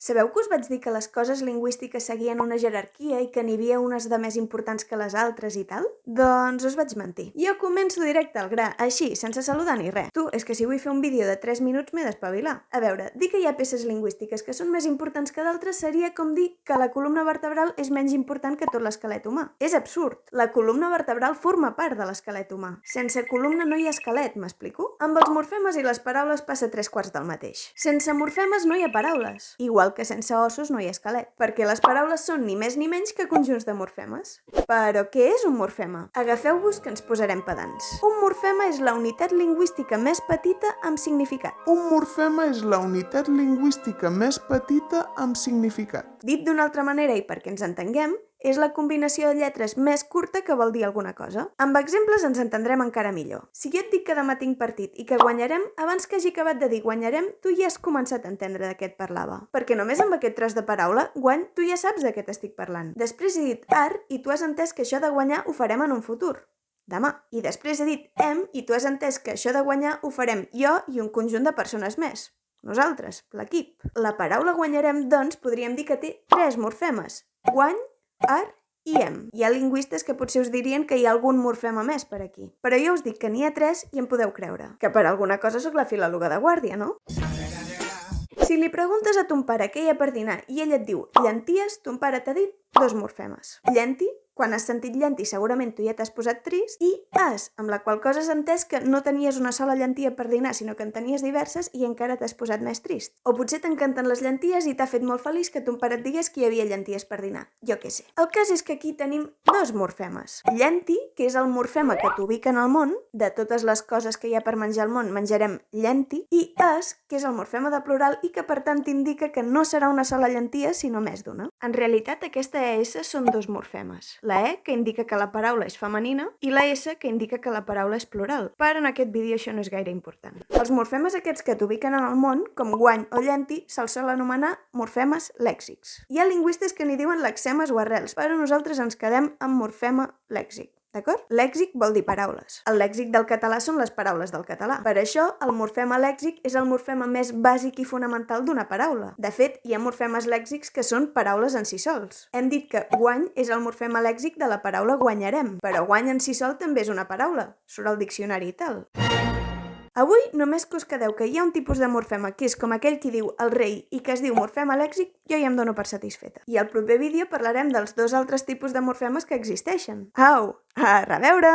Sabeu que us vaig dir que les coses lingüístiques seguien una jerarquia i que n'hi havia unes de més importants que les altres i tal? Doncs us vaig mentir. Jo començo directe al gra, així, sense saludar ni res. Tu, és que si vull fer un vídeo de 3 minuts m'he d'espavilar. A veure, dir que hi ha peces lingüístiques que són més importants que d'altres seria com dir que la columna vertebral és menys important que tot l'esquelet humà. És absurd. La columna vertebral forma part de l'esquelet humà. Sense columna no hi ha esquelet, m'explico? Amb els morfemes i les paraules passa 3/4 del mateix. Sense morfemes no hi ha paraules. Igual que sense ossos no hi ha esquelet, perquè les paraules són ni més ni menys que conjunts de morfemes. Però què és un morfema? Agafeu-vos que ens posarem pedants. Un morfema és la unitat lingüística més petita amb significat. Un morfema és la unitat lingüística més petita amb significat. Dit d'una altra manera i perquè ens entenguem, és la combinació de lletres més curta que vol dir alguna cosa. Amb exemples ens entendrem encara millor. Si jo et dic que demà tinc partit i que guanyarem, abans que hagi acabat de dir guanyarem, tu ja has començat a entendre de què et parlava. Perquè només amb aquest tros de paraula, guany, tu ja saps de què t'estic parlant. Després he dit ar i tu has entès que això de guanyar ho farem en un futur. Demà. I després he dit i tu has entès que això de guanyar ho farem jo i un conjunt de persones més. Nosaltres, l'equip. La paraula guanyarem, doncs, podríem dir que té 3 morfemes. Guany, ar i em. Hi ha lingüistes que potser us dirien que hi ha algun morfema més per aquí. Però jo us dic que n'hi ha 3 i em podeu creure. Que per alguna cosa sóc la filòloga de guàrdia, no? Si li preguntes a ton pare què hi ha per dinar i ell et diu llenties, ton pare t'ha dit 2 morfemes. Llendi, quan has sentit llendi segurament tu ja t'has posat trist, i as, amb la qual cosa has entès que no tenies una sola llentia per dinar, sinó que en tenies diverses i encara t'has posat més trist. O potser t'encanten les llenties i t'ha fet molt feliç que ton pare et digués que hi havia llenties per dinar. Jo què sé. El cas és que aquí tenim 2 morfemes. Llendi, que és el morfema que t'ubica en el món, de totes les coses que hi ha per menjar al món, menjarem llendi, i as, que és el morfema de plural i que per tant indica que no serà una sola llentia, sinó més d'una. En realitat, aquesta ES són 2 morfemes. La E, que indica que la paraula és femenina, i la S, que indica que la paraula és plural. Però en aquest vídeo això no és gaire important. Els morfemes aquests que t'ubiquen en el món, com guany o llendi, se'ls sol anomenar morfemes lèxics. Hi ha lingüistes que n'hi diuen lexemes o arrels, però nosaltres ens quedem amb morfema lèxic. D'acord? Lèxic vol dir paraules. El lèxic del català són les paraules del català. Per això, el morfema lèxic és el morfema més bàsic i fonamental d'una paraula. De fet, hi ha morfemes lèxics que són paraules en si sols. Hem dit que guany és el morfema lèxic de la paraula guanyarem, però guany en si sol també és una paraula. Surt al diccionari i tal. Avui, només que us quedeu que hi ha un tipus de morfema que és com aquell qui diu el rei i que es diu morfema lèxic, jo ja em dono per satisfeta. I al proper vídeo parlarem dels 2 altres tipus de morfemes que existeixen. Au! A reveure!